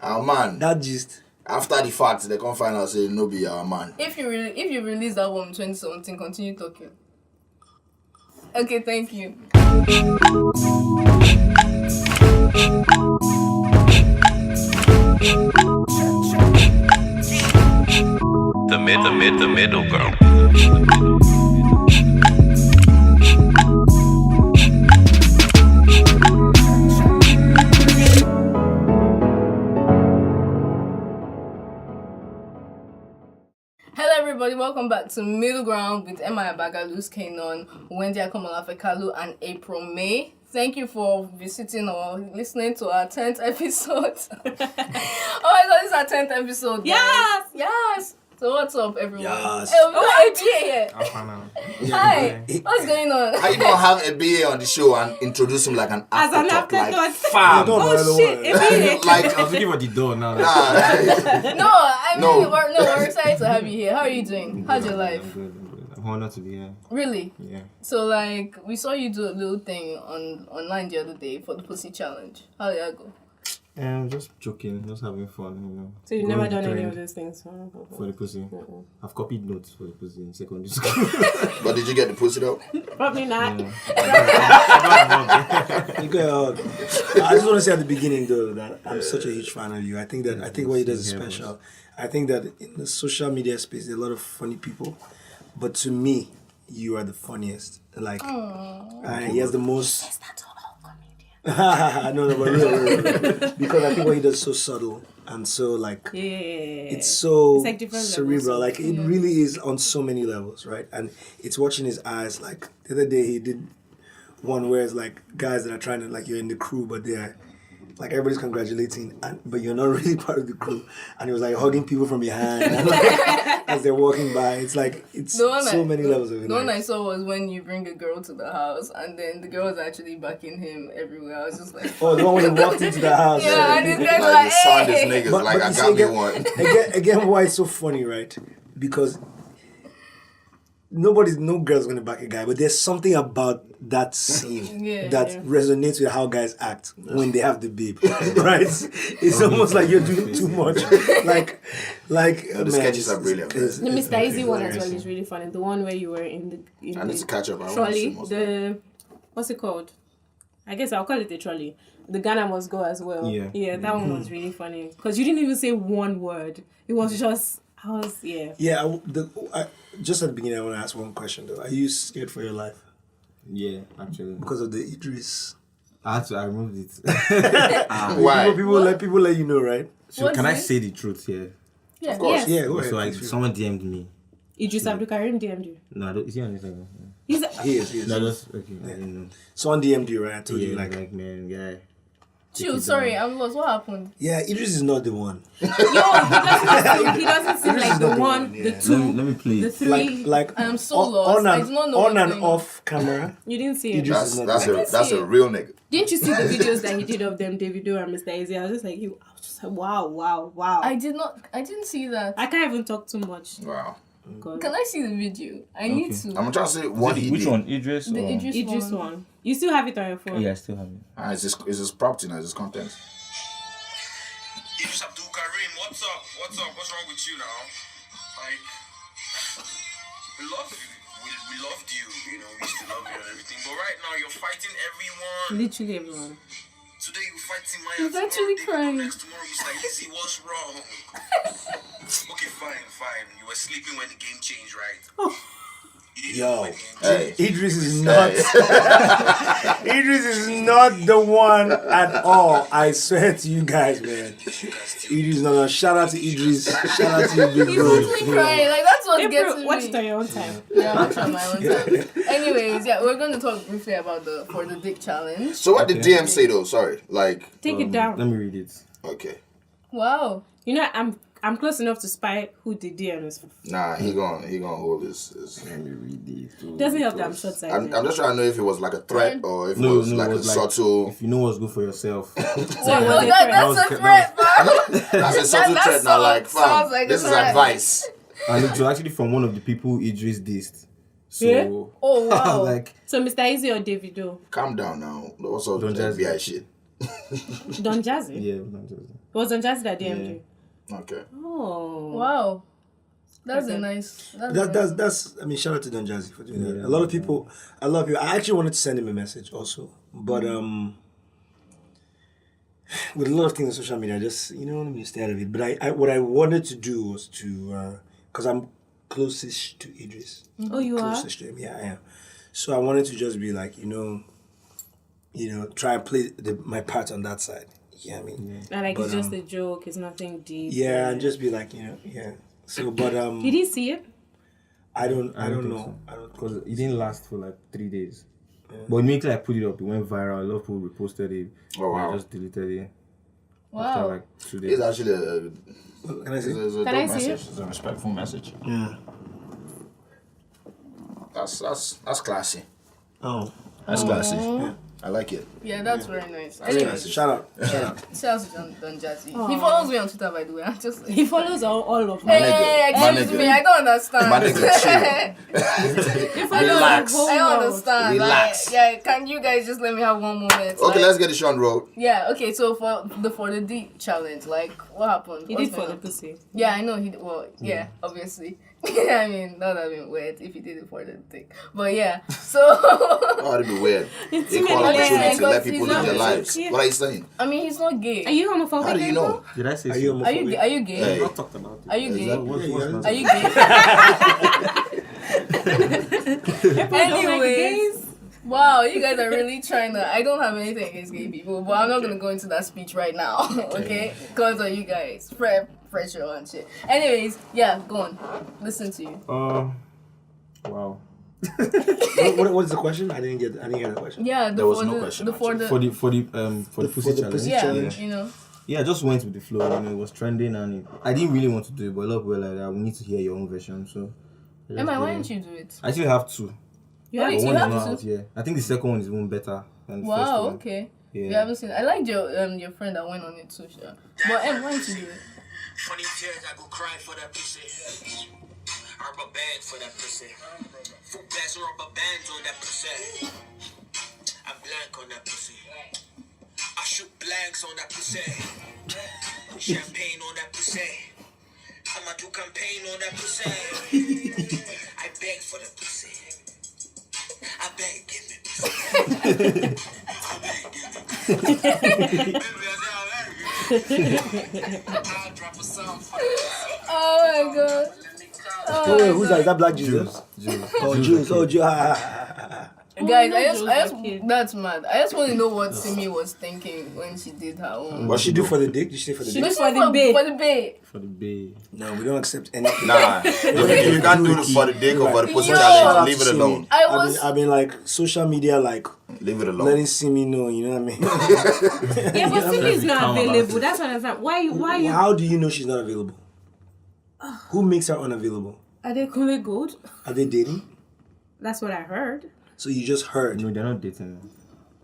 Our man. That gist. After the fact, they can't find out say no be our man. If you release that one in 2017, continue talking. Okay, thank you. The middle girl. Hello everybody, welcome back to Middle Ground with Ebiye Bagalus Kanon, Wendy Akomolafekalu, and April May. Thank you for visiting or listening to our 10th episode. Oh my god, this is our 10th episode. Yes! Yes! So what's up, everyone? Yes. Hey, we got Ebiye here. Hi, what's going on? How you gonna have Ebiye on the show and introduce him like an As an afterthought? Like, afterthought. fam. Oh shit, Ebiye. Like, I was looking for the door now. No, I mean, No. we're excited to have you here. How are you doing? How's your life? I'm good. I'm honored to be here. Really? Yeah. So, like, we saw you do a little thing online the other day for the Pussy Challenge. How did that go? Just joking, just having fun, you know. So you've Going never with the done any trend of those things? for the pussy. Mm-mm. I've copied notes for the pussy in secondary school. but did you get the pussy though? Probably not. Yeah. I just want to say at the beginning though that I'm such a huge fan of you. I think what he does is special. I think that in the social media space there are a lot of funny people, but to me, you are the funniest. Like, he has the most. Yes, that's all comedian. No, but real. Because I think what he does is so subtle and so like Yeah. it's so It's like different cerebral. levels. Like it really is on so many levels, right? And it's watching his eyes. Like the other day he did one where it's like guys that are trying to like you're in the crew, but they're like everybody's congratulating, but you're not really part of the crew. And he was like hugging people from behind and, like, as they're walking by. It's like it's so many levels of it. The one I saw was when you bring a girl to the house and then the girl was actually backing him everywhere. I was just like, Oh, the one when he walked into the house. yeah, and this guy's Like, like, the sound hey. is niggas, But like, I you see, got me one. Again, why it's so funny, right? Because no girl's gonna back a guy, but there's something about that scene that resonates with how guys act when they have the babe, right? It's almost like you're doing too much. Like The sketches are brilliant. The Mr. Easy one as well hilarious. is really funny. The one where you were in I need the to catch up. I want to trolley. see most of it. What's it called? I guess I'll call it the trolley. The Ghana must go as well. Yeah. That one was really funny because you didn't even say one word. It was just Just at the beginning, I want to ask one question though. Are you scared for your life Yeah, actually. because of the Idris? I removed it. Why? People let you know, right? So What's can I it? say the truth here? Yeah. Of course. Yeah, go ahead. So like please. someone DM'd me. Idris Abdulkarim DM'd you. No, I don't, is he on Instagram? He's He is. No, that's okay. I didn't know. Someone DM'd you, right? I told you, Yeah, like, like man, guy. Chill, sorry, I'm lost. What happened? yeah, Idris is not the one. he doesn't seem like the one, the two, Let me play the it. three. Like I am so lost. I do not know on what's and going on. off camera. You didn't see it. Idris- That's see a it. real nigga. Didn't you see the videos that he did of them, Davido and Mr. Easy? I was just like, wow. I didn't see that. I can't even talk too much. Wow. Can I see the video? I need to. I'm trying to say what he Which did. one? Idris? The or- Idris one. You still have it on your phone? Yeah, I still have it. It's his property now, it's his content. Idris Abdulkarim, what's up? What's wrong with you now? Like, we loved you, you know, we used to love you and everything. But right now, you're fighting everyone. Literally everyone. Today, you're fighting Maya. He's actually crying. Next tomorrow, Mr. Easy, what's wrong? Okay, fine. You were sleeping when the game changed, right? You didn't know Yo, when the game changed. Hey. Idris is not. Idris is not the one at all. I swear to you guys, man. Idris, no. Shout out to Idris. Shout out to you, big He's bro. literally crying. Like that's what gets April, me. watch it on your own time. Yeah, I'll try my own time. Anyways, we're going to talk briefly about the dick challenge. So what did DM say though? Sorry. Like, Take it down. Let me read it. okay. Wow. You know, I'm close enough to spy who the DM is for. Nah, he gonna hold his Let me read it. Doesn't help that I'm short-sighted. I'm just trying to know if it was like a threat or if it No, was like it a was like, subtle. if you know what's good for yourself. So it was a That's threat. a threat, bro. That's a subtle that threat now. Like, sounds fam, like this a is threat. advice. And it was actually from one of the people Idris dissed. So, Yeah? Oh wow. like, So Mr. Easy or Davido? Calm down now. What's all Don't this just- FBI shit? Don Jazzy? Yeah, Don Jazzy. It was Don Jazzy that DM'd you? Okay. Oh. Wow. That's Okay. a nice. That's. I mean, shout out to Don Jazzy for doing that. Yeah. A lot of people. I actually wanted to send him a message also, but with a lot of things on social media, I just let me stay out of it. But I what I wanted to do was to because I'm closest to Idris. Oh, you are? Closest to him, yeah, I am. So I wanted to just be like try and play my part on that side. Yeah, I mean, And like, it's But, just a joke. It's nothing deep. yeah, and just be like yeah. So, but Did he see it? I don't think know. so. I don't. Because it didn't last for like 3 days. But immediately I put it up, it went viral. A lot of people reposted it. Oh, wow. I just deleted it. Wow. After like 2 days. It's actually Can I say? it's a Can I dope see message. It's a respectful message. Yeah. That's classy. Oh. That's classy. Yeah. I like it. Yeah, that's very nice. That's Anyways, classy. Shout out. shout out to Don Jazzy. He follows me on Twitter, by the way. I'm just. He follows all of My them. Hey, nigga, excuse my me, nigga. I don't understand. My nigga, He follows Relax. the whole I don't world. understand. Relax. Like, yeah, can you guys just let me have one moment? Okay, let's get the show on the road. Yeah, okay, so for the D challenge, like, what happened? He What's did for going the on? pussy. Yeah, I know he did. Well, yeah, obviously. I mean, that would have been weird if he did it for the thing. But yeah, so. Oh, that'd be weird. Equal opportunity to let because people he's live their not- lives. yeah. What are you saying? I mean, he's not gay. Are you homophobic? How do you know? Did I say Are you so? Are you homophobic? gay? Are you gay? Hey. We've not talked about it. Are you gay? Exactly. What's Yeah, Are you gay? Anyways, wow, you guys are really trying to. I don't have anything against gay people, but I'm not gonna go into that speech right now, okay? Because of you guys, pressure and shit. Anyways, yeah, go on. Listen to you. Wow. What is the question? I didn't get the question. Yeah, There was no question, For the pussy challenge. pussy yeah, challenge. you know. Yeah, I just went with the flow. It was trending, and I didn't really want to do it, but a lot of people were like that. We need to hear your own version, so. I just Emma, why did didn't it. you do it? I actually have two. You have Wait, But you one is have not two? out yet. I think the second one is even better than the first Wow, one. okay. Yeah. You haven't seen it. I liked your friend that went on it too, sure. But Em, why didn't you do it? Funny tears, I go cry for that pussy. Rubber band for that pussy. Full blast rubber bands on that pussy. I'm blank on that pussy. I shoot blanks on that pussy. Champagne on that pussy. I'ma do campaign on that pussy. I beg for the pussy. I beg, give me pussy. I beg, give me pussy. I'll drop a song for the pussy. Oh my god. Oh, wait, who's that? Is that Black Jesus? Jules. Oh, Jews. Oh, Jews. Guys, no, I just, Joe's a kid. that's mad. I just want to know what Simi was thinking when she did her own. What she do for the dick? Did she say for the She dick? did for the bae. For the bae. For the bay. No, we don't accept anything. Nah, if you can't do it for the dick or for the pussy Yo. challenge, leave it alone. I mean, like social media, like Leave it alone. letting Simi know. You know what I mean? Yeah, but Simi is Be not calm about available. it. That's what I'm saying. Why you? How do you know she's not available? Who makes her unavailable? Are they calling good? Are they dating? That's what I heard. So you just heard. No, they're not dating.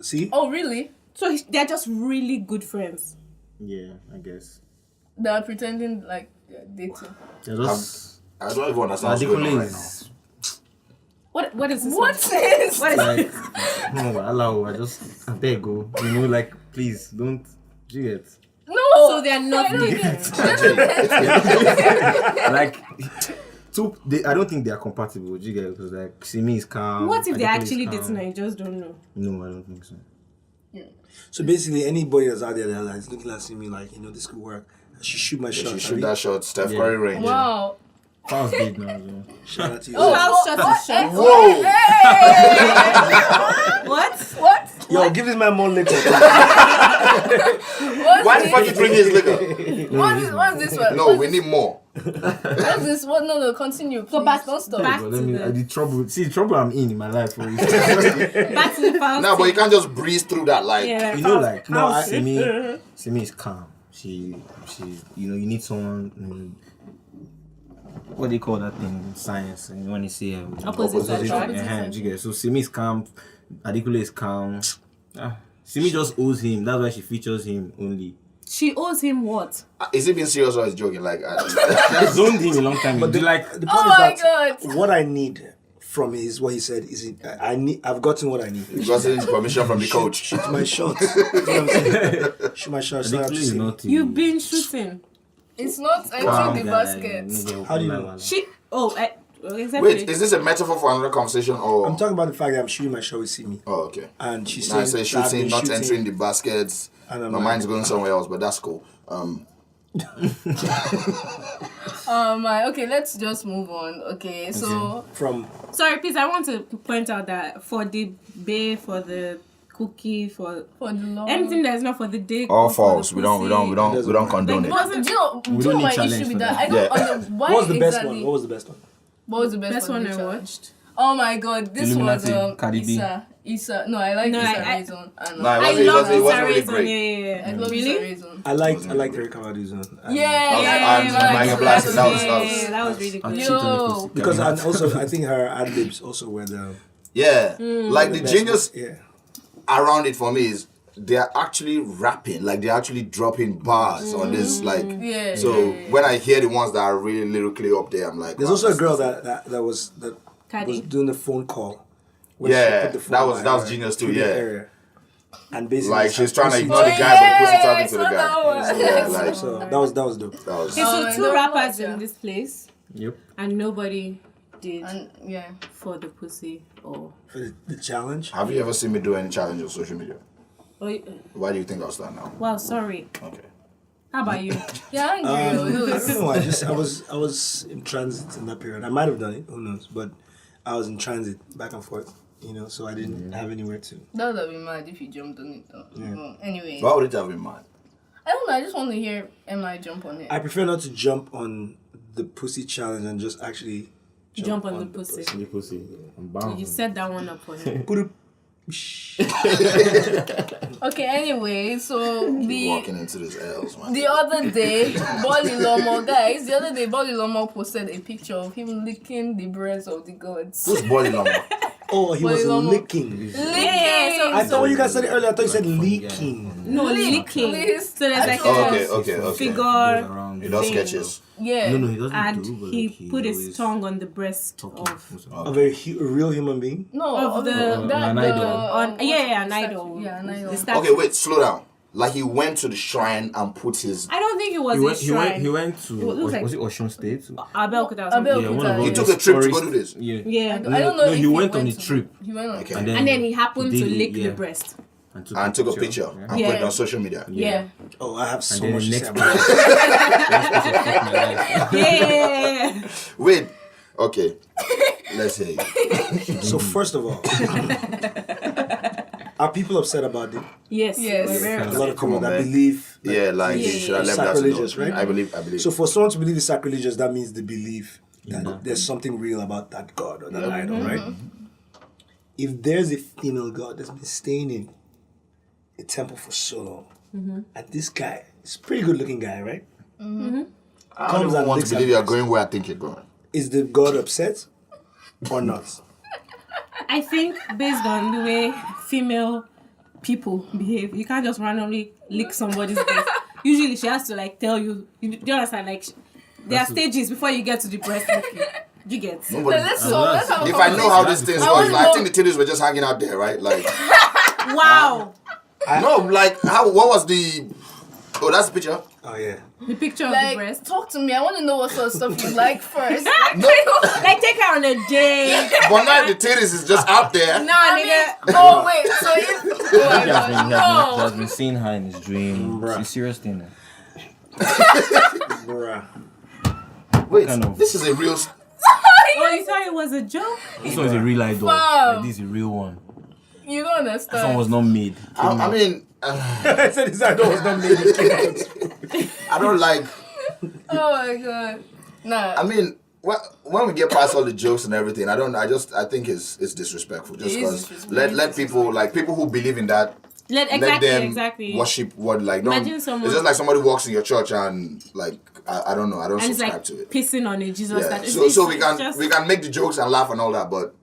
See? Oh, really? So they're just really good friends. Yeah, I guess. They're pretending like they're dating. They're just. I don't even understand what's going on Adekunle right now. is What is this? What is? What is like, no, allow. I just there you go. You know, like please don't. Do you get? No. So they are not I don't dating. get- Like, I don't think they are compatible. Do you get? Because like Simi is calm. What if they're Adekunle is actually calm. dating and you just don't know? No, I don't think so. So basically, anybody that's out there that's looking at Simi like, this could work. She shoot my She shot. shoot that shot, Steph Yeah. Curry range. Wow. Fowl's dead now. So. Shout out to you. Oh, Foul shot is shot. Whoa! What? What? Yo, give this man more liquor. Why the fuck you drink his liquor? What's this one? No, we need more. What's this? What? No, continue. Please. So back- Don't stop. back- But let to me. the- The trouble. See, the trouble I'm in my life. For Back to the foul. No, but you can't just breeze through that. Like, Yeah, you know, like No, I- Simi is calm. She, you need someone. What do you call that thing in science? And when you see Opposite attract. So Simi is calm. Adekunle is calm. Simi just owes him. That's why she features him only. She owes him what? is he being serious or is he joking? Like, She zoned him a long time. But the, like, the point Oh is my that god. what I need from what he said is I've gotten what I need. You got his permission from the coach. Shoot my shot. You know what I'm saying? Shoot my shot. So I have to Ridiculous is see. not You've been shooting. It's not entering the basket. How do you know? Exactly. Wait, is this a metaphor for another conversation or? I'm talking about the fact that I'm shooting my shot with Simi. Oh, okay. And she Now I said say shooting, not entering the baskets. And I'm My like, mind's going somewhere else, but that's cool. Okay, let's just move on. Okay, so from Sorry, please. I want to point out that for the bay, for the cookie, for the long anything that is not for the dick, All or for false. the We don't condone it. Wasn't do you know don't need my challenge issue with for that? that. I don't understand why what was the best exactly. one? What was the best one? What was the best, best one one I you watched? Oh my god, this Illuminati, was Cardi B. Isa. No, I like No, Issa I- Raison. No, I I It love wasn't Issa really Raison. great. I love Issa Really? Raison. I liked Erykah Badu's one. Yeah, Michael Blackson, that was- that was really I good. cheat on the Yo. pussy. Because and also I think her ad libs also were the Like the best genius one. Yeah. around it for me is they're actually rapping, like they're actually dropping bars on this, like. Yeah. So when I hear the ones that are really lyrically up there, I'm like. There's wow, also a this girl is- that was Cardi. doing the phone call. when Yeah, she put the phone that was- by that was her genius too, through the yeah. area. And basically Like she's trying to pussy- ignore the guy, but the pussy talking to the I saw guy. that one. So, yeah, like So that was dope. that was. Okay, so I two don't rappers watch in her. this place, Yep. and nobody did And yeah. for the pussy or. For the challenge. Have you ever seen me do any challenge on social media? Oh, Why do you think I'll start now? wow, sorry. Okay. How about you? Yeah, I'm I angry. don't know. I was in transit in that period. I might have done it. Who knows? But I was in transit back and forth. So I didn't have anywhere to. That would have been mad if you jumped on it though. Yeah. Well, anyway. Why would it have been mad? I don't know, I just want to hear MI jump on it. I prefer not to jump on the pussy challenge and just actually Jump on the pussy. The pussy. I'm bound. You set that one up for him. Put it. Okay, anyway, so Walking into this L's, man. the other day, Bolly Lomo posted a picture of him licking the breasts of the gods. Who's body number? Oh, he was Well, licking. Licking! I thought when you guys said it earlier, I thought you said leaking. No, licking. Please. So there's like Oh, a okay. figure, Around. He does Thing. sketches. Yeah. No, he doesn't and do, but he like, put his always tongue on the breast talking. of. A very a real human being. No, Of the- an idol. An idol. Yeah, an idol. The statue. Okay, wait, slow down. Like he went to the shrine and put his. I don't think it was He a went, shrine. he went to, looks like- was it Osun State? Abeokuta or something. Abeokuta. Yeah, one of He took the a trip to tourist- go do this? Yeah. Yeah. I don't know No, if he went on a to- trip. He went on Okay. a And trip. And then he happened He to did lick it, the yeah. breast. And took a picture and put it on social media. Yeah. Oh, I have so then much the to say next about it. Yeah. Wait, okay. Let's hear you. So first of all, are people upset about it? Yes. Yes. We're very A upset. lot of Come people on, that man. believe. Yeah, like they should have left that Sacrilegious, alone. right? I believe. So for someone to believe it's sacrilegious, that means they believe that there's something real about that god or that idol, right? If there's a female god that's been staying in a temple for so long, and this guy, is a pretty good looking guy, right? I don't Comes even and want licks to believe you're her going where I think you're going. Is the god upset or not? I think based on the way female people behave, you can't just randomly lick somebody's breast. Usually she has to like tell you. Do you understand? Like there are stages before you get to the breast licking. You get. Nobody. Let's have a If I know how conversation. these things I work, wanna like, I know- think the titties were just hanging out there, right? Like, Wow. no, like, how? What was the? Oh, that's the picture. Oh yeah. The picture of the Like, breast. talk to me. I want to know what sort of stuff you like first. Like take her on a date. But now the titties is just out there. Nah, I nigga. mean, oh wait, so if oh my He has been, God, he has been seeing her in his dream. Bruh. It's a serious thing. Bruh. Wait, kind of- this is a real. Oh, you thought it was a joke? This one is a real idol. Wow. Like, this is a real one. you don't This one understand. was not made. I mean, I said this idol was not made. I don't like. Oh my God, nah. I mean, when we get past all the jokes and everything, I think it's disrespectful. Just It is because disrespectful. let people, like people who believe in that, let them exactly. worship what, like, don't. Imagine someone- It's just like somebody walks in your church and like I don't know, I don't And it's subscribe like to it. pissing on a Jesus Yeah. statue. So we It's can just- we can make the jokes and laugh and all that, but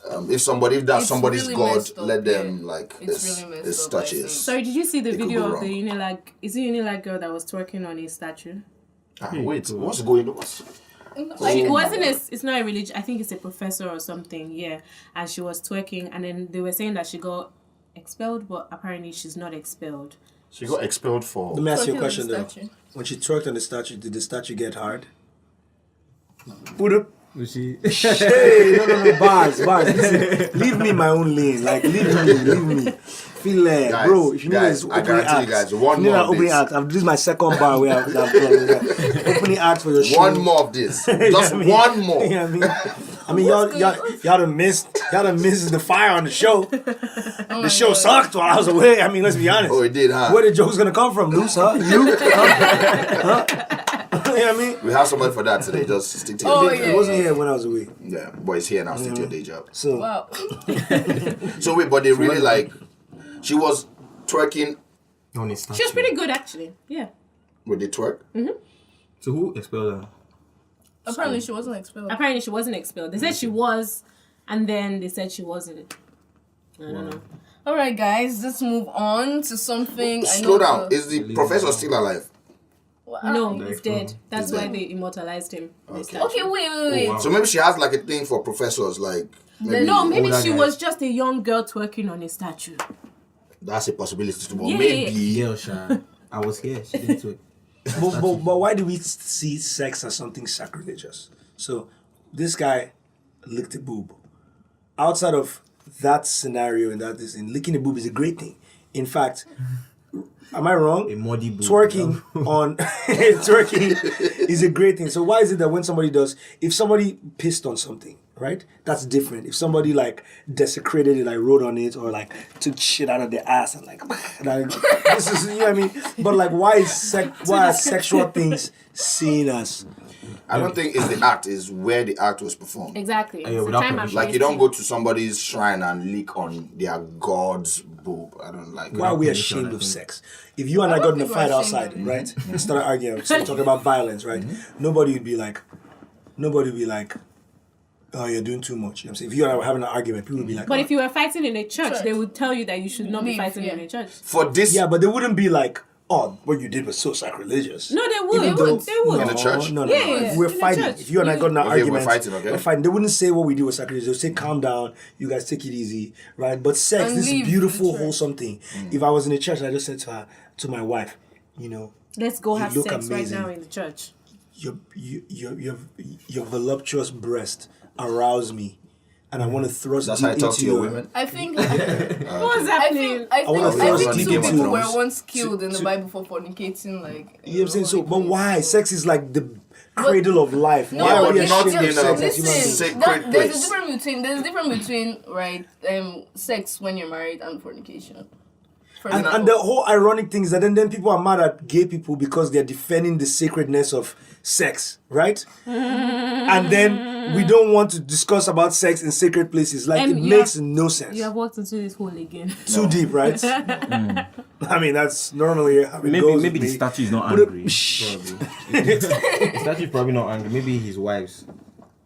if that's It's somebody's really God, messed up, let them yeah. like It's really messed it's up, I touches. think. Sorry, did you see the It could video go of the wrong. Unilag? Is it Unilag girl that was twerking on a statue? Wait, what's going on? She wasn't. It's not a religion. I think it's a professor or something. Yeah, and she was twerking, and then they were saying that she got expelled, but apparently she's not expelled. She got expelled for. Let me ask you a Twerking on question the though. statue. When she twerked on the statue, did the statue get hard? Put up. Was she? Hey, no, bars. Listen, leave me my own lane. Like, leave me. Feel Guys, bro. If you need guys, an I opening guarantee act, you guys, one if you need more an of opening this. act. This is my second bar where I've opening act for your show. One more of this. You know Just what I mean? one more. You know what I mean? Y'all done missed the fire on the show. The show sucked while I was away. I mean, let's be honest. Oh, it did, huh? Where the joke's gonna come from, Loose, huh? You? Huh? You know what I mean? We have somebody for that today. Just stick to your Oh, day yeah. It wasn't here when I was away. Yeah, but it's here now. Stick to your day job. So Wow. So wait, but they really like. She was twerking. On his statue. She was pretty good, actually. Yeah. With the twerk. So who expelled her? Apparently, she wasn't expelled. Apparently, she wasn't expelled. They said she was, and then they said she wasn't. I don't know. All right, guys, let's move on to something. Slow down. Is the professor still alive? No, he's dead. That's why they immortalized him. in the statue. Okay, wait. wow. So maybe she has like a thing for professors, like maybe No, maybe older she guys. was just a young girl twerking on a statue. that's a possibility too. But Yeah. maybe Yeah, Sha. I was here. She didn't do it. But why do we see sex as something sacrilegious? So this guy licked a boob. Outside of that scenario and that is in licking a boob is a great thing. In fact, am I wrong? A muddy boob. Twerking on twerking is a great thing. So why is it that when somebody does, if somebody pissed on something, right? That's different. If somebody like desecrated it, like wrote on it, or like took shit out of their ass and like this is, you know what I mean? But like, why are sexual things seen as? I don't think it's the act, is where the act was performed. Exactly. yeah, It's the without time permission. and Like you don't place. go to somebody's shrine and lick on their god's boob. I don't like. Why are we permission, ashamed I of think. sex? If you and I don't got in a think we're fight ashamed outside, of it. right, and started arguing, started talking about violence, right, nobody would be like, oh, you're doing too much. You know what I'm saying? If you and I were having an argument, people would be like, But oh. if you were fighting in a church, Church. they would tell you that you should not be Leave, fighting yeah. in a church. For this, Yeah, but they wouldn't be like, oh, what you did was so sacrilegious. No, they would. Even They would. though- They would. In the church? No. Yeah, yeah, We're in the fighting. church. If you and I got in an Okay, we're argument, fighting, okay? we're fighting. They wouldn't say what we did was sacrilegious. They'll say, calm down, you guys take it easy, right? But sex, And this is leave beautiful, the church. wholesome thing. If I was in a church, I just said to my wife, you know, Let's go You have look sex amazing. right now in the church. your voluptuous breast arouse me, and I want to thrust that's deep how I talk into to your your women. I think. What's I happening? think. I wanna think. throw I think deep two into people it. were once killed in the Bible for fornicating. Like. You know what I'm saying? So, but why? Sex is like the cradle of life. No, Why are we but not ashamed of in sex a- as human beings? listen, Sacred there's place. a difference between right sex when you're married and fornication. For And example. the whole ironic thing is that then people are mad at gay people because they're defending the sacredness of sex, right? And then we don't want to discuss about sex in sacred places. Like, it you makes have- no sense. You have walked into this hole again. Too deep, right? I mean, that's normally how it Maybe goes maybe with the me. statue is not Put it- angry. Probably. The statue is probably not angry. Maybe his wives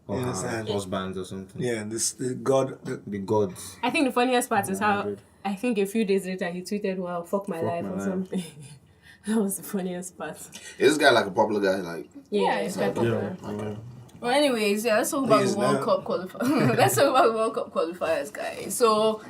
or You her understand? husbands or something. Yeah, the God. The gods. I think the funniest part is how I think a few days later he tweeted, "Wow, fuck my life" my or life. something. That was the funniest part. Is this guy like a popular guy? Like, Yeah, it's it's quite popular. Well, anyways, yeah, let's talk about Please, the World now. Cup qualifiers. Let's talk about the World Cup qualifiers, guys. So,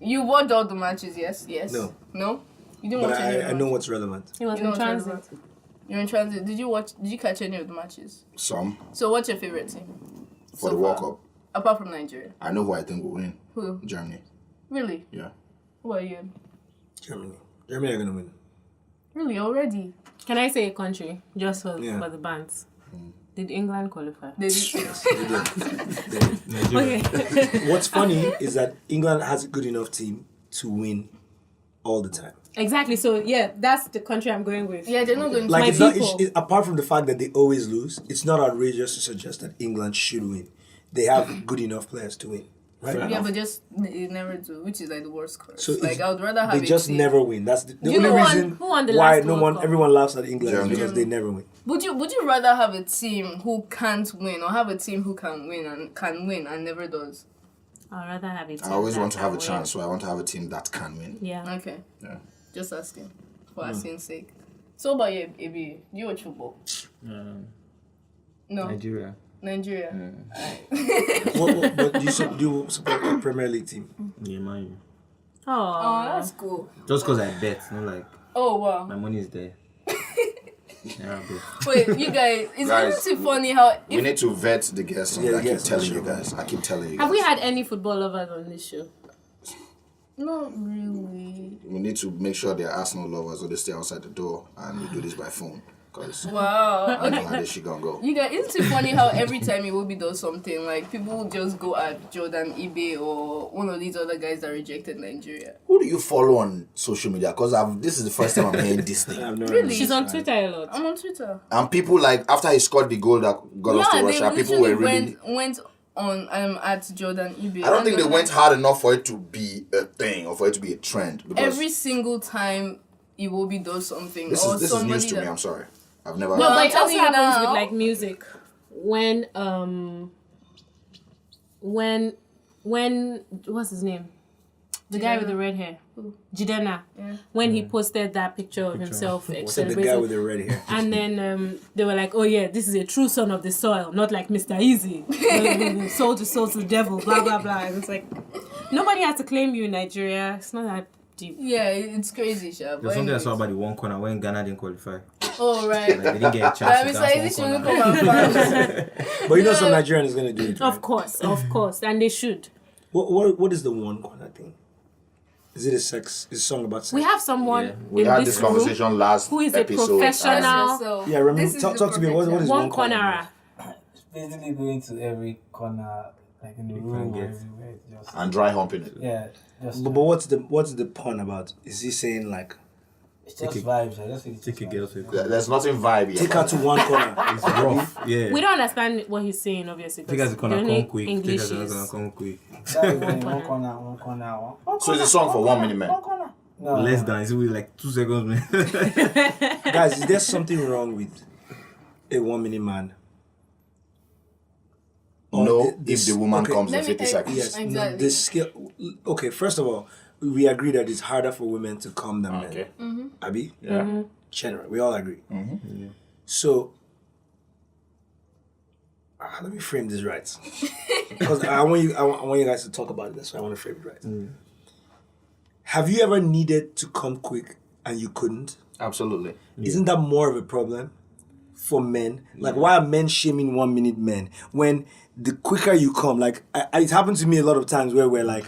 you watched all the matches, yes? No. No? You didn't But watch any of I them? know what's relevant. He was You know in what's transit. relevant? You're in transit. Did you catch any of the matches? some So, what's your favorite team? for So the World far? Cup. Apart from Nigeria. I know who I think will win. Who? Germany. Really? Yeah. Who are you? Germany are gonna win. Really? Already? Can I say a country just for Yeah. the bands? Did England qualify? They did. Okay. What's funny is that England has a good enough team to win all the time. Exactly. So yeah, that's the country I'm going with. Yeah, they're not going to Like, My it's not, people. apart from the fact that they always lose, it's not outrageous to suggest that England should win. They have good enough players to win, right? Yeah, but just they never do, which is like the worst curse. So like it's- I would rather have They a just team. never win. That's the You only know reason who won the why last no World one, Cup? everyone laughs at England Germany. is because they never win. Would you rather have a team who can't win or have a team who can win and never does? I'd rather have it. I always want to have a chance, so I want to have a team that can win. Yeah. Okay, Yeah. just asking for asking sake. So about you, Ebi, do you watch football? No. Nigeria. Nigeria. But do you support the Premier League team? Yeah, man. Oh, Oh, that's cool. Just because I bet, not like Oh, wow. my money is there. Yeah, I bet. Wait, you guys, Guys, isn't it funny how We need to vet the guests. Yeah, I keep yes, telling sure. you guys. I keep telling you have guys. we had any football lovers on this show? Not really. We need to make sure they're Arsenal lovers or they stay outside the door and we do this by phone. Because Wow. I know Okay. how this shit gonna go. You guys, isn't it funny how every time Iwobi does something, like people will just go at Jordan Ebiye or one of these other guys that rejected Nigeria? Who do you follow on social media? Because this is the first time I'm hearing this I thing. have no Really? idea. She's on Twitter a lot. I'm on Twitter. And people like, after he scored the goal that got us to Yeah, Russia, they people were literally really... went on at Jordan Ebiye. I don't think they And went hard enough for it to be a thing or for it to be a trend. Because every single time Iwobi does something this or is somebody news to that, me, I'm sorry. I've never... No, I'm but it also telling you happens now. with like music. When what's his name? The guy with the red hair. Jidena. Yeah. When he posted that picture of himself Said the guy celebrating. with the red hair. And then they were like, oh yeah, this is a true son of the soil, not like Mr. Easy. Soul to the devil, blah, blah, blah. And it's like, nobody has to claim you in Nigeria. It's not that deep. Yeah, it's crazy, Sha. There's something I saw about the one corner when Ghana didn't qualify. Oh, right. Like, they didn't get a chance to Mr. dance Easy one shouldn't corner. come and find But you know some Nigerian is gonna do it. Right? Of course. And they should. What is the one corner thing? Is it is a song about sex? We have someone Yeah. We in had this this room conversation last who is a episode. professional. So, Yeah, remember. this is Talk the to me. What is perfection. one One cornerer. It's basically going to every corner, like in the room or get- everywhere. Just, And dry humping it. yeah, just But what's the pun about? Is he saying like it's just vibes. I just think it's Take a just girl vibes. to a corner. There's nothing vibey. take her to one corner? It's rough. Yeah. We don't understand what he's saying, obviously. Take us a corner, the only come quick. Take English us a is... corner, come quick. That's the thing, one corner, one corner, one So it's a song for 1 minute, man. corner. No, Less than, it's only like 2 seconds, man. Guys, is there something wrong with a 1 minute man? Or No, the- if the woman okay, comes in Let me 50 tell you- seconds. Yes, no, Exactly. the skill. Okay, first of all, we agree that it's harder for women to come than men. Okay. Abi? Yeah. General, we all agree. So, let me frame this right, because I want you guys to talk about it. That's why I want to frame it right. Have you ever needed to come quick and you couldn't? Absolutely. Isn't that more of a problem for men? Like, why are men shaming 1 minute men when the quicker you come? Like, it happened to me a lot of times where we're like,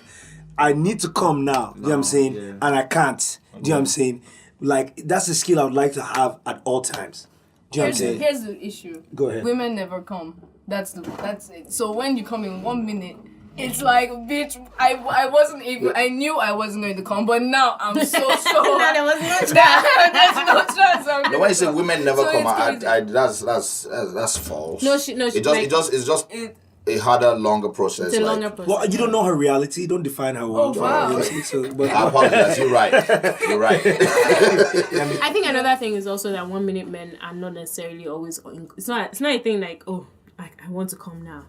I need to come now. Do you know what I'm saying? yeah. And I can't. Do you know what I'm saying? Like, that's a skill I would like to have at all times. Do you know what I'm saying? Here's the issue. Go ahead. Women never come. That's it. So when you come in 1 minute, it's like, bitch, I wasn't able. I knew I wasn't going to come, but now I'm so sure. there was no there's no chance. I'm No, when you say women never So come, it's that's false. It's just a harder, longer process. It's a like- longer process. Well, you don't know her reality. Don't define her world. wow. Reality, so, but I apologize. You're right. You're right. I think another thing is also that 1 minute men are not necessarily always. It's not a thing like, oh, I want to come now,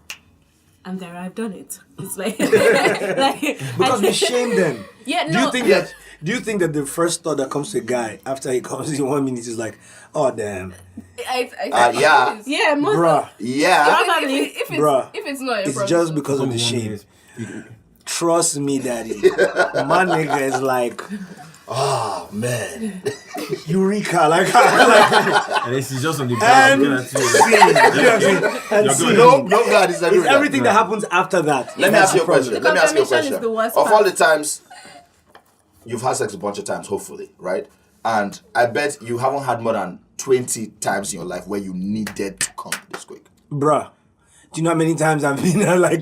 and there I've done it. It's like, because we shame them. Yeah, Do no. you think that the first thought that comes to a guy after he comes in 1 minute is like, oh damn, Yeah. Yeah, most bruh, Yeah. Bruh, If it's not a it's problem, just because of the shame. Trust me, daddy. My nigga is like, Oh man. eureka, like And this is just on the and ground looking see, at you. you know what I'm saying? And You're see. good. No, God, it's It's everything that happens after that. Let me That's ask you the a question. problem. Let me ask you a confirmation question. is the worst Of all part. the times you've had sex a bunch of times, hopefully, right? And I bet you haven't had more than 20 times in your life where you needed to come this quick. Bruh. Do you know how many times I've been like...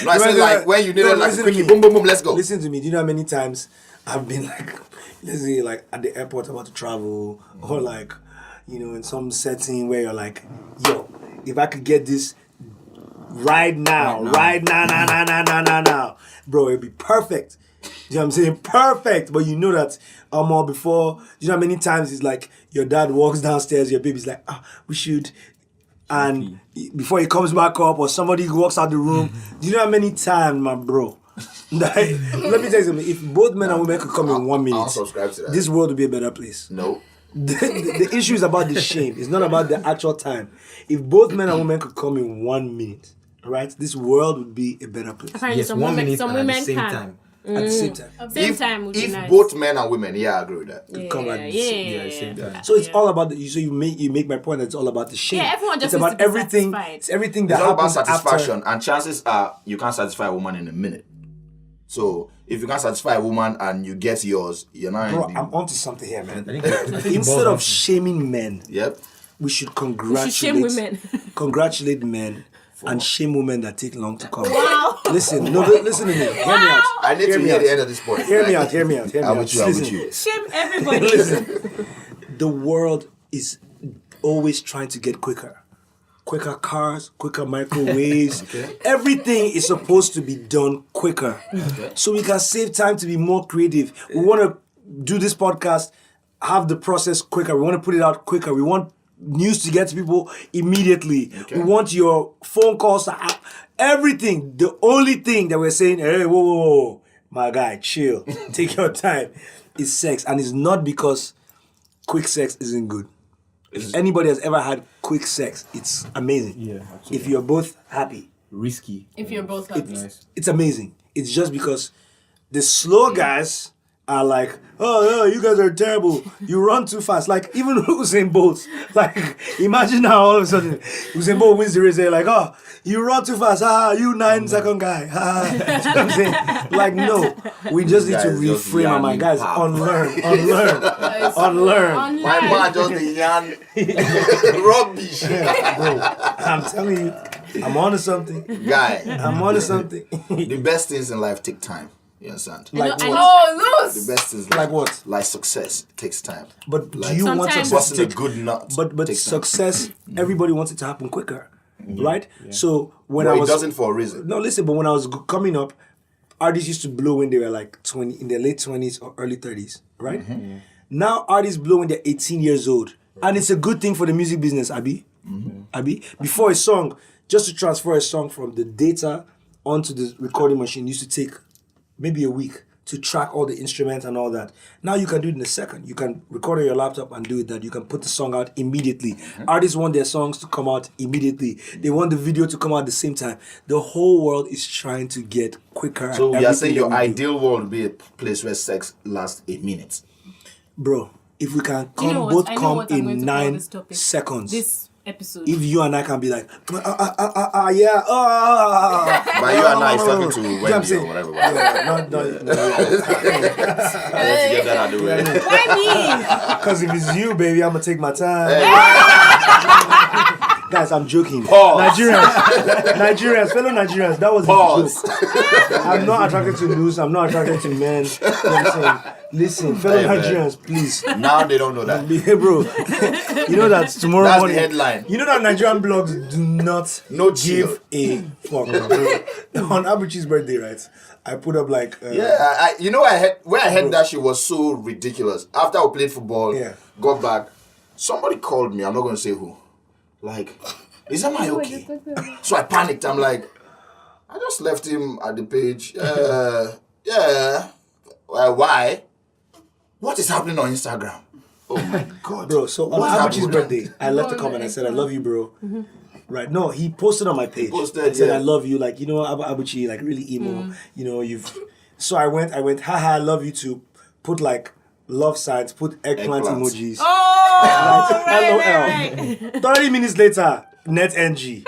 No, I said like when you needed like listen to quickly, me. boom, boom, boom, let's go. Listen to me. Do you know how many times I've been like, let's say like at the airport about to travel, or like, you know, in some setting where you're like, yo, if I could get this right now, bro, it'd be perfect. Do you know what I'm saying? Perfect. But you know that before, you know how many times it's like your dad walks downstairs, your baby's like, we should. And before he comes back up, or somebody walks out the room, do you know how many times, my bro? Let me tell you something. If both men and women could come in 1 minute, I'll subscribe to that. this world would be a better place. No. The issue is about the shame. It's not about the actual time. If both men and women could come in 1 minute, right, this world would be a better place. Apparently, Yes, some 1 women, minute some and at women the same can. time. At the same time. Same time would be If nice. both men and women, yeah, I agree with that. Come at the same time. So it's all about so you make my point that it's all about the shame. Yeah, everyone just it's needs about to be everything. satisfied. It's everything that It's all about happens satisfaction, after. and chances are you can't satisfy a woman in a minute. So if you can't satisfy a woman and you get yours, you're not. Bro, in the, I'm onto something here, man. I think it Instead boils of shaming men, yep. we should We congratulate should shame women. congratulate men and shame women that take long to come. Wow. Listen to me. Hear me out. I need Hear to me hear out. the end of this point. Hear me right? out. Hear me out. Hear me I'm out. with you. I'm with Listen. you. Shame everybody. Listen, the world is always trying to get quicker. Quicker cars, quicker microwaves. Everything is supposed to be done quicker. So we can save time to be more creative. We want to do this podcast, have the process quicker. We want to put it out quicker. We want news to get to people immediately. We want your phone calls to everything. The only thing that we're saying, hey, whoa, my guy, chill. Take your time. Is sex. And it's not because quick sex isn't good. If anybody has ever had quick sex, it's amazing. Yeah, absolutely. If you're both happy, risky. If you're both happy. Nice. it's amazing. It's just because the slow guys are like, oh, you guys are terrible. You run too fast. Like, even Usain Bolt. Like, imagine how all of a sudden Usain Bolt wins the race. They're like, oh, you run too fast. You 9-second guy. You know what I'm saying? Like, no. We just need to Guys, just reframe our mind. yarning Guys, pap. unlearn. My man just the yarn rubbish. Bro, I'm telling you, I'm onto something. Guy, I'm onto something. the best things in life take time. You understand? Like I what? know. Oh, The loose! best things Like what? Like success takes time. But Like, do you want sometimes- success to busting a take good nut. But takes time. success, everybody wants it to happen quicker, right? So when But I it was doesn't for a reason. no, listen. But when I was coming up, artists used to blow when they were like 20, in their late 20s or early 30s, right? Now artists blow when they're 18 years old, and it's a good thing for the music business, Abi. Abi, before a song, just to transfer a song from the data onto the recording machine used to take maybe a week to track all the instruments and all that. Now you can do it in a second. You can record on your laptop and do it that. You can put the song out immediately. Artists want their songs to come out immediately. They want the video to come out at the same time. The whole world is trying to get quicker. So at you are everything saying that your we do. ideal world would be a place where sex lasts 8 minutes. Bro, if we can You know come, what? both I know come what I'm going in to call 9 this topic. seconds. This episode. If you and I can be like, yeah, But you and I is talking to I'm Wendy saying? or whatever. no. Let's get that out of the way. Why me? Because if it's you, baby, I'm gonna take my time. Guys, I'm joking. Pause. Nigerians, fellow Nigerians, that was Pause. a joke. I'm not attracted to loose. I'm not attracted to men. You know what I'm saying? Listen, fellow Hey, man. Nigerians, please. Now they don't know that. Hey, bro, you know that tomorrow That's the morning. headline. You know that Nigerian blogs do not No give a fuck. On Abuchi's birthday, right? I put up like Yeah, you know, where I heard that shit was so ridiculous. After I played football, Yeah. got back, somebody called me. I'm not going to say who. Like, is that my okay? So I panicked. I'm like, I just left him at the page. Yeah. Why? What is happening on Instagram? Oh my God. bro. So on What Abuchi's happened? birthday, I left a comment. I said, "I love you, bro." Right? No, he posted on my page. posted, and said, yeah. "I love you." Like, you know, Abuchi, like really emo. You know, you've. So I went. Haha, I love you too. Put like love signs. Put eggplant Eggplants. emojis. Oh, LOL. 30 minutes later, net NG.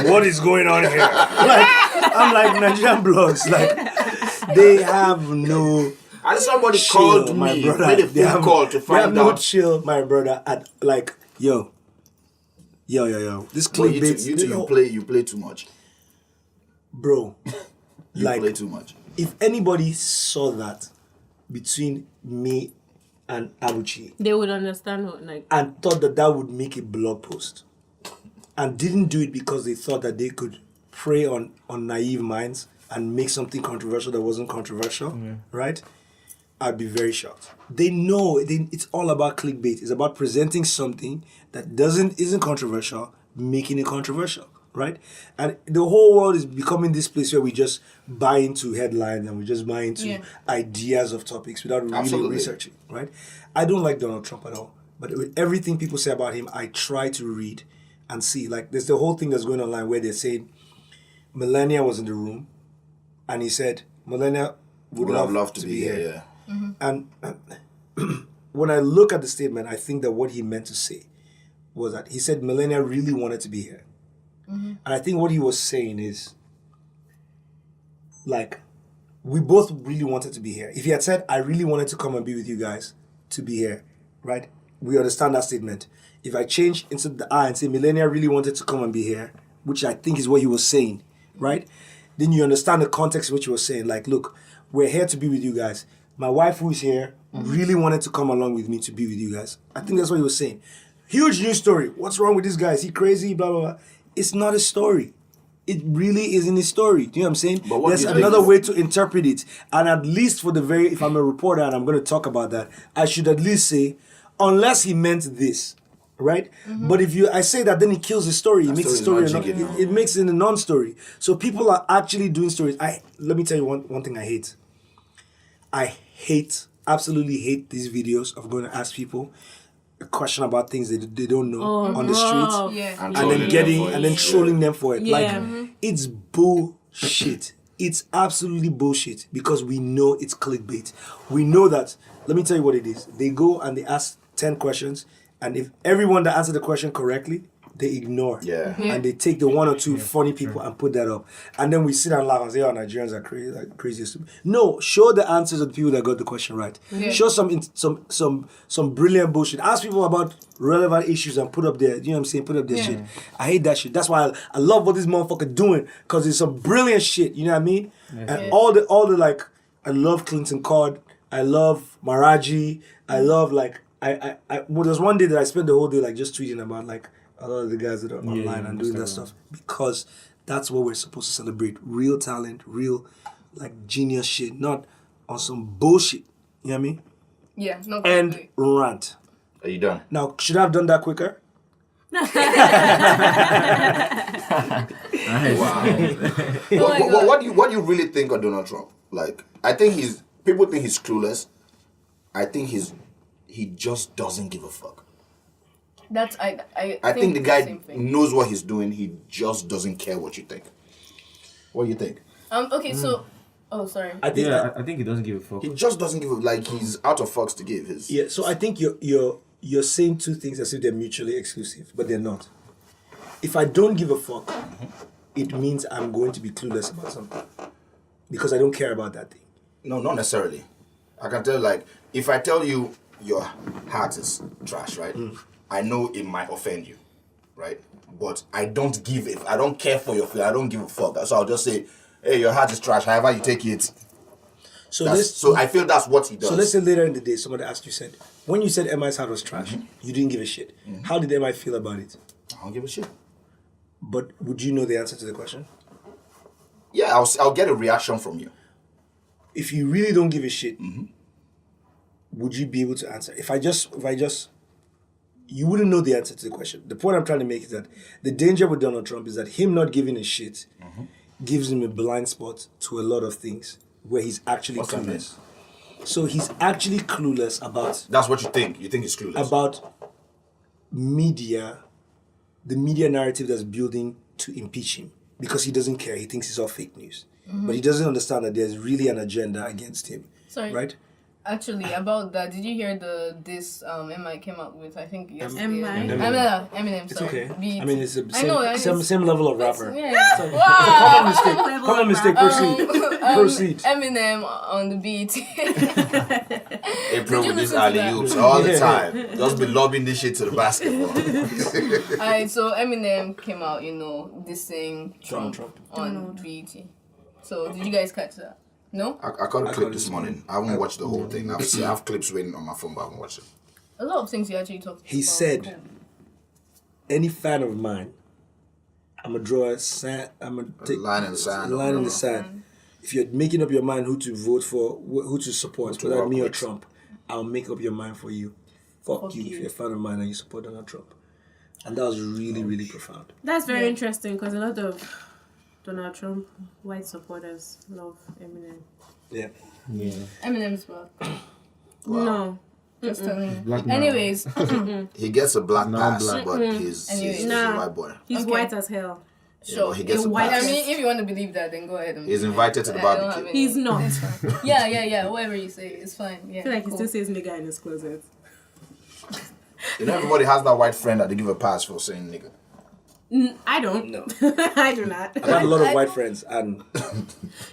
What is going on here? Like, I'm like Nigerian blogs. Like, they have no. And somebody chill, called my me, brother. made a They phone have- call to They have find no out. chill, my brother. At like, yo. This Well, clickbait, you play too much. bro. You Like, play too much. if anybody saw that between me and Abuchi they would understand what like. and thought that that would make a blog post, and didn't do it because they thought that they could prey on naive minds and make something controversial that wasn't controversial, right? I'd be very shocked. They know it's all about clickbait. It's about presenting something that isn't controversial, making it controversial, right? And the whole world is becoming this place where we just buy into headlines and we just buy into ideas of topics without really researching, right? I don't like Donald Trump at all, but with everything people say about him, I try to read and see. Like, there's the whole thing that's going online where they're saying Melania was in the room and he said Melania would love to be here. Yeah. And when I look at the statement, I think that what he meant to say was that he said Melania really wanted to be here. And I think what he was saying is, like, we both really wanted to be here. If he had said, I really wanted to come and be with you guys to be here, right? We understand that statement. If I change into the I and say Melania really wanted to come and be here, which I think is what he was saying, right? Then you understand the context of what he was saying. Like, look, we're here to be with you guys. My wife who is here really wanted to come along with me to be with you guys. I think that's what he was saying. Huge news story. What's wrong with this guy? Is he crazy? Blah, blah, blah. It's not a story. It really isn't a story. Do you know what I'm saying? But there's another way to interpret it. And at least for if I'm a reporter and I'm going to talk about that, I should at least say, unless he meant this, right? But if I say that, then it kills the story. It makes the story it makes it a non-story. So people are actually doing stories. Let me tell you one thing I hate. I absolutely hate these videos of going to ask people a question about things they don't know on the street, and then trolling them for it. Yeah. Like, it's bullshit. It's absolutely bullshit because we know it's clickbait. We know that. Let me tell you what it is. They go and they ask 10 questions, and if everyone that answered the question correctly, they ignore. And they take the one or two funny people and put that up. And then we sit and laugh and say, oh, Nigerians are crazy, like crazy. No, show the answers of the people that got the question right. Show some brilliant bullshit. Ask people about relevant issues and put up their, you know what I'm saying, put up their shit. I hate that shit. That's why I love what this motherfucker doing, because it's some brilliant shit, you know what I mean? And all the like, I love Clinton Cod, I love Maraji, I love like, well, there's one day that I spent the whole day like just tweeting about like a lot of the guys that are online and doing that stuff, because that's what we're supposed to celebrate. Real talent, real like genius shit, not on some bullshit. You know what I mean? Yeah, no. And rant. Are you done? Now, should I have done that quicker? Wow. Oh what do you really think of Donald Trump? Like, I think people think he's clueless. I think he just doesn't give a fuck. That's I think the guy same thing. knows what he's doing. He just doesn't care what you think. What do you think? Okay, so sorry. I think he doesn't give a fuck. He just doesn't give a, like, he's out of fucks to give his. Yeah, so I think you're saying two things as if they're mutually exclusive, but they're not. If I don't give a fuck, it means I'm going to be clueless about something because I don't care about that thing. No, not necessarily. I can tell, like, if I tell you your heart is trash, right? I know it might offend you, right? But I don't care for your feeling. I don't give a fuck. So I'll just say, hey, your heart is trash. However you take it. So I feel that's what he does. So let's say later in the day, somebody asked you, when you said MI's heart was trash, you didn't give a shit. How did MI feel about it? I don't give a shit. But would you know the answer to the question? Yeah, I'll get a reaction from you. If you really don't give a shit, would you be able to answer? If I just, you wouldn't know the answer to the question. The point I'm trying to make is that the danger with Donald Trump is that him not giving a shit gives him a blind spot to a lot of things where he's actually clueless. So he's actually clueless about... That's what you think. You think he's clueless. About media, the media narrative that's building to impeach him. Because he doesn't care. He thinks it's all fake news. But he doesn't understand that there's really an agenda against him. Sorry. Right? Actually, about that, did you hear this MI came out with, I think yesterday? Eminem, It's sorry. okay. Beat. I mean, it's the I same level of rapper. Yeah. Common mistake. Proceed. Eminem on the beat. April with these listen to alley-oops all the time. Just be lobbing this shit to the basketball. Alright, so Eminem came out, dissing Trump on BET. So did you guys catch that? No? I caught a clip this morning. I haven't watched the whole thing. I have clips waiting on my phone, but I haven't watched it. A lot of things he actually talked about. He said, any fan of mine, I'm going to draw a line in the sand. line in the sand. If you're making up your mind who to vote for, who to support, whether me or Trump, I'll make up your mind for you. Fuck you if you're a fan of mine and you support Donald Trump. And that was really, really profound. That's very interesting because a lot of Donald Trump white supporters love Eminem. Yeah. Yeah. Eminem's black. No. Just telling you. Black man. Anyways, He gets a black Now pass, black. but he's a Nah. white boy. He's Okay. white as hell. sure. but he gets a white- pass. I mean, if you want to believe that, then go ahead. And He's invited to the I don't have barbecue. any- He's not. It's fine. Yeah. Whatever you say, it's fine. Yeah. I feel like he cool. still says nigga in his closet. You know, everybody has that white friend that they give a pass for saying nigga. I don't. No. I do not. I've had a lot of white friends, and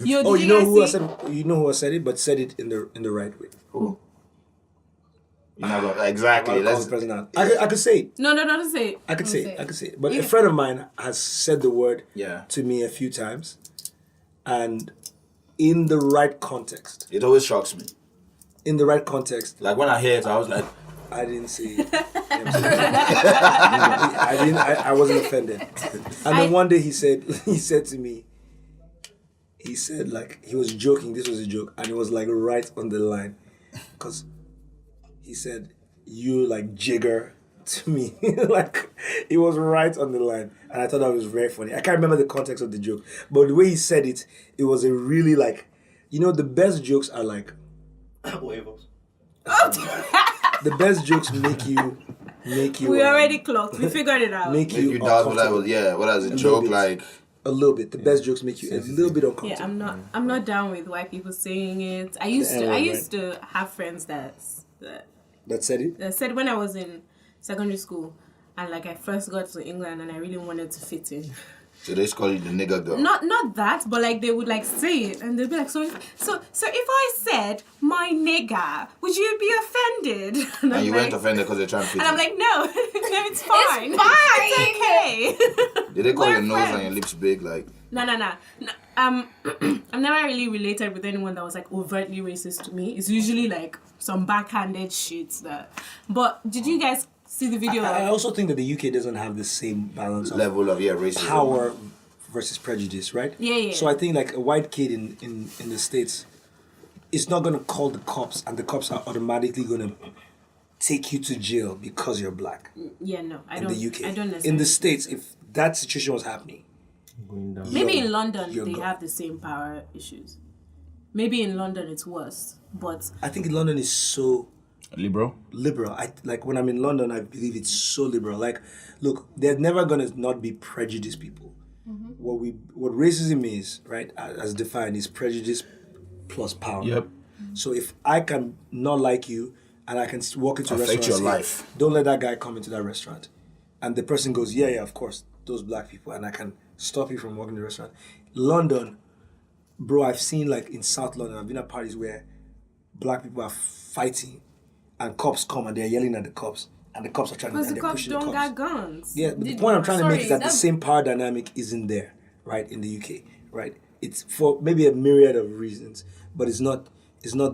Yo, oh, did you know guys who I see- said? You know who I said it, but said it in the right way. Who? You're not gonna, exactly. I'll call That's the person out. I could say it. No, don't say it. I could say say it. it. I could say it. But a friend of mine has said the word yeah. to me a few times, and in the right context. It always shocks me. In the right context, Like when I hear it, I was like, I didn't say it. You know what I'm saying? I didn't. I wasn't offended. And then one day he said to me, he said like he was joking. This was a joke, and it was like right on the line, because he said you like jigger to me. Like it was right on the line, and I thought that was very funny. I can't remember the context of the joke, but the way he said it, it was a really like, you know, the best jokes are like. The best jokes make you. We already clocked. We figured it out. Make make you you doubt what I uncomfortable. was. Yeah, what as a little joke bit. like. A little bit. The best jokes make you a little bit uncomfortable. Yeah, I'm not down with white people saying it. I used to have friends that That said it. said when I was in secondary school and like I first got to England and I really wanted to fit in. So they just call you the nigga girl. Not that, but like they would like say it and they'd be like, so if I said my nigga, would you be offended? And I'm you like, weren't offended because they're trying to fit and I'm in. like, no, no, it's fine. It's okay. Did they call we're your nose friends. and your lips big? Like, No. I've never really related with anyone that was like overtly racist to me. It's usually like some backhanded shit that. But did you guys see the video? I also think that the UK doesn't have the same balance of level of racism. power versus prejudice, right? Yeah. So I think like a white kid in the States is not gonna call the cops, and the cops are automatically gonna take you to jail because you're black. Yeah, no, I In don't. the UK, I don't necessarily. in the States, if that situation was happening, Going down. Maybe you're- in London you're they gone. have the same power issues. Maybe in London it's worse, but I think London is so Liberal. liberal. I like when I'm in London, I believe it's so liberal. Like, look, there's never gonna not be prejudiced people. What racism is, right, as defined, is prejudice plus power. Yep. So if I can not like you and I can walk into a Affect restaurant your and say, life. don't let that guy come into that restaurant, and the person goes, yeah, of course, those black people, and I can stop you from walking to the restaurant. London, bro, I've seen like in South London, I've been at parties where black people are fighting and cops come and they're yelling at the cops and the cops are trying to because and the they're cops pushing don't the got cops. guns. Yeah, but the point I'm trying to make is that the Sorry, same power dynamic isn't there, right, in the UK, right? It's for maybe a myriad of reasons, but it's not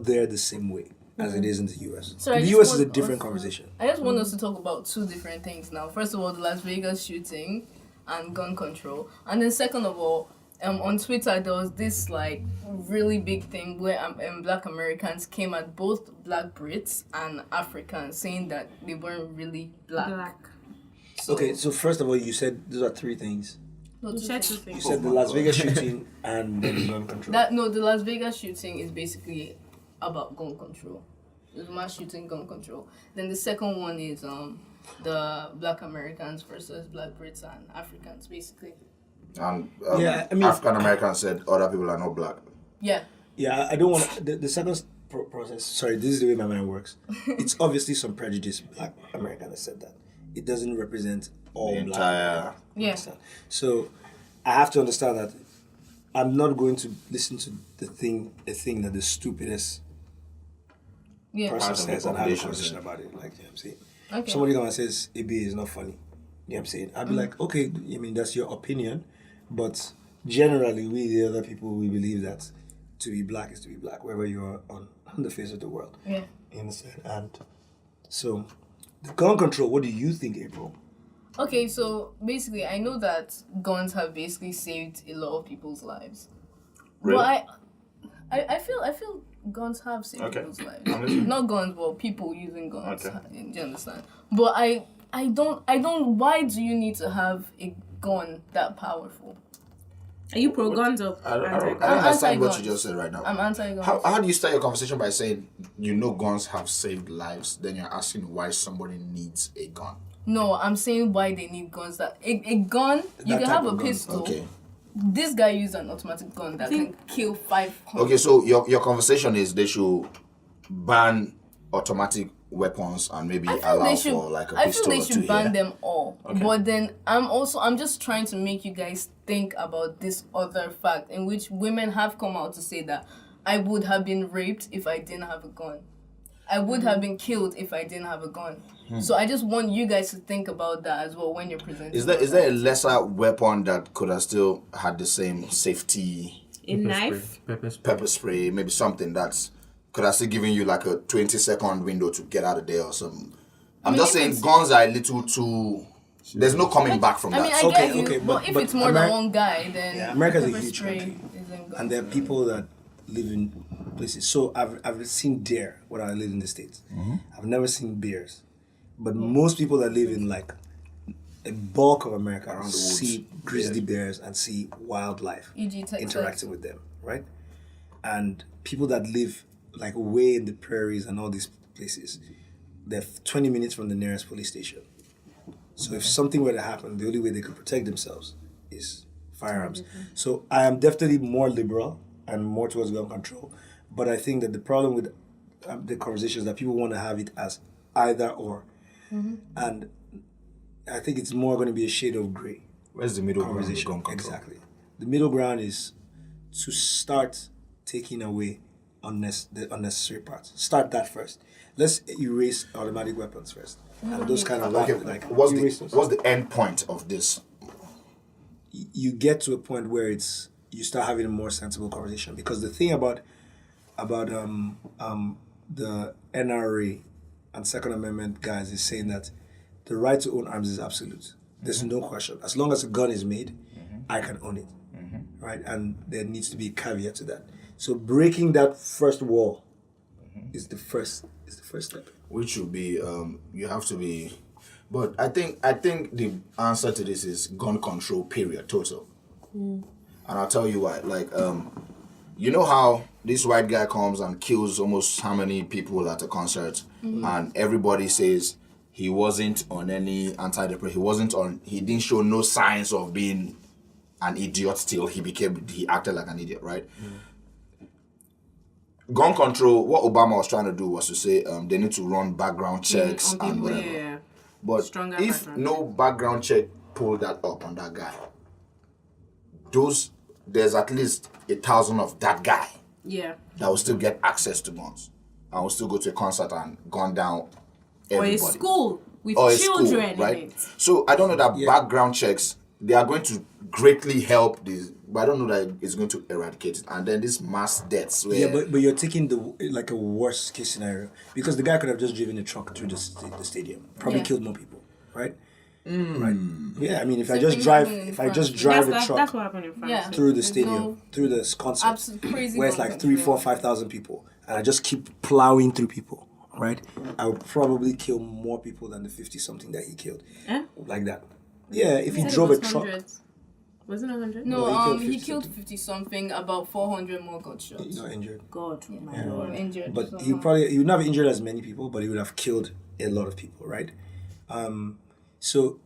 there the same way as it is in the US. So I the just US is a want different us- conversation. I just want us to talk about two different things now. First of all, the Las Vegas shooting and gun control, and then second of all, on Twitter there was this like really big thing where Black Americans came at both Black Brits and Africans, saying that they weren't really black. So, Okay, so first of all, you said those are three things. no, You two said things. two things. You said the Las Vegas shooting and then gun control. The Las Vegas shooting is basically about gun control. It's mass shooting, gun control. Then the second one is the Black Americans versus Black Brits and Africans, basically. And Yeah, I mean- African Americans said other people are not black. Yeah. Yeah, I don't want the second process. Sorry, this is the way my mind works. It's obviously some prejudice. Black American has said that. It doesn't represent all The black. entire. Yeah. Understand? So I have to understand that I'm not going to listen to a thing that the stupidest Yeah. person Part of the says and have a population, conversation yeah. about it. Like, you know what I'm saying? Okay. Somebody comes and says Ebiye is not funny. You know what I'm saying? I'd be like, okay, I mean, that's your opinion, but generally, we, the other people, we believe that to be black is to be black, wherever you are on the face of the world. Yeah. You understand? And so, the gun control, what do you think, April? Okay, so basically, I know that guns have basically saved a lot of people's lives. Really? But I feel guns have saved Okay. people's lives. I'm listening. Not guns, but people using guns. Okay. Do you understand? But I don't. Why do you need to have a gun that powerful? Are you pro guns or I don't anti-guns? understand what you anti-guns. just said right now. I'm anti-gun. How do you start your conversation by saying guns have saved lives? Then you're asking why somebody needs a gun. No, I'm saying why they need guns. That a gun, you That can type have a of gun. pistol. Okay. This guy used an automatic gun that can kill 500. Okay, so your conversation is they should ban automatic weapons and maybe allow for like a I feel pistol they or two should ban here. them all. But then I'm just trying to make you guys think about this other fact in which women have come out to say that I would have been raped if I didn't have a gun. I would have been killed if I didn't have a gun. So I just want you guys to think about that as well when you're presenting. Is there a lesser weapon that could have still had the same safety? A knife? Pepper spray, maybe something that's could have still given you like a 20-second window to get out of there or something. I'm just saying guns are a little too. There's no coming back from I mean, that. I Okay, get you, okay, but if but it's more than Ameri- one guy, then Yeah, America's a pepper huge spray country. isn't And there are people that live in places. So I've seen deer when I live in the States. I've never seen bears. But most people that live in like a bulk of America Around the woods. see grizzly bears and see wildlife E.g. Texas. interacting with them, right? And people that live like way in the prairies and all these places, they're 20 minutes from the nearest police station. So if something were to happen, the only way they could protect themselves is firearms. So I am definitely more liberal and more towards gun control. But I think that the problem with the conversation is that people want to have it as either or. And I think it's more going to be a shade of gray Where's the middle ground with conversation. gun control? Exactly. The middle ground is to start taking away the unnecessary parts. Start that first. Let's erase automatic weapons first. And those kind of Okay, like what's the end point of this? you get to a point where you start having a more sensible conversation, because the thing about the NRA and Second Amendment guys is saying that the right to own arms is absolute. There's no question. As long as a gun is made, I can own it, right? And there needs to be a caveat to that. So breaking that first wall is the first step. Which would be you have to be, but I think the answer to this is gun control. Period. Total. And I'll tell you why. Like you know how this white guy comes and kills almost how many people at a concert, and everybody says he wasn't on any antidepressant. He didn't show no signs of being an idiot till he acted like an idiot, right? Gun control, what Obama was trying to do was to say they need to run background checks on and people, whatever. yeah. But Stronger if background no background check pulled that up on that guy, there's at least 1,000 of that guy Yeah. that will still get access to guns and will still go to a concert and gun down everybody. Or a school with Or a children school, in right? it. So I don't know that background checks, they are going to greatly help this, but I don't know that it's going to eradicate it. And then this mass deaths where Yeah, but you're taking a worst case scenario, because the guy could have just driven a truck through the stadium, probably Yeah. killed more people, right? Right. Yeah, I mean, if I Same just thing drive happened in a That's truck what happened in France. Yeah. through the There's stadium, no through this concert, absolute crazy where it's gun like 3, 4, control. 5,000 people, and I just keep plowing through people, right? I would probably kill more people than the 50-something that he killed, Eh? like that. Yeah, if he Said it drove a was truck. hundreds. Wasn't it 100? No, No, he he killed killed 50 something, about 400 more got shot. He's not injured. God, my Or Lord. injured. But somehow. he would not have injured as many people, but he would have killed a lot of people, right? So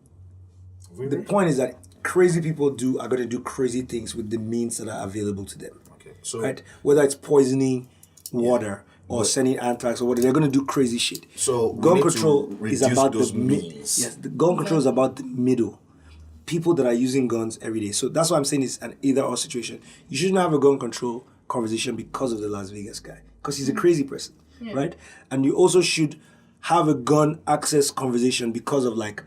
the point is that crazy people are going to do crazy things with the means that are available to them, okay. So right? Whether it's poisoning water or sending anthrax or whatever, they're going to do crazy shit. So we gun need to control is reduce about those the means. Yes, the gun control is about the middle. People that are using guns every day. So that's why I'm saying it's an either-or situation. You shouldn't have a gun control conversation because of the Las Vegas guy, because he's a crazy person, right? And you also should have a gun access conversation because of like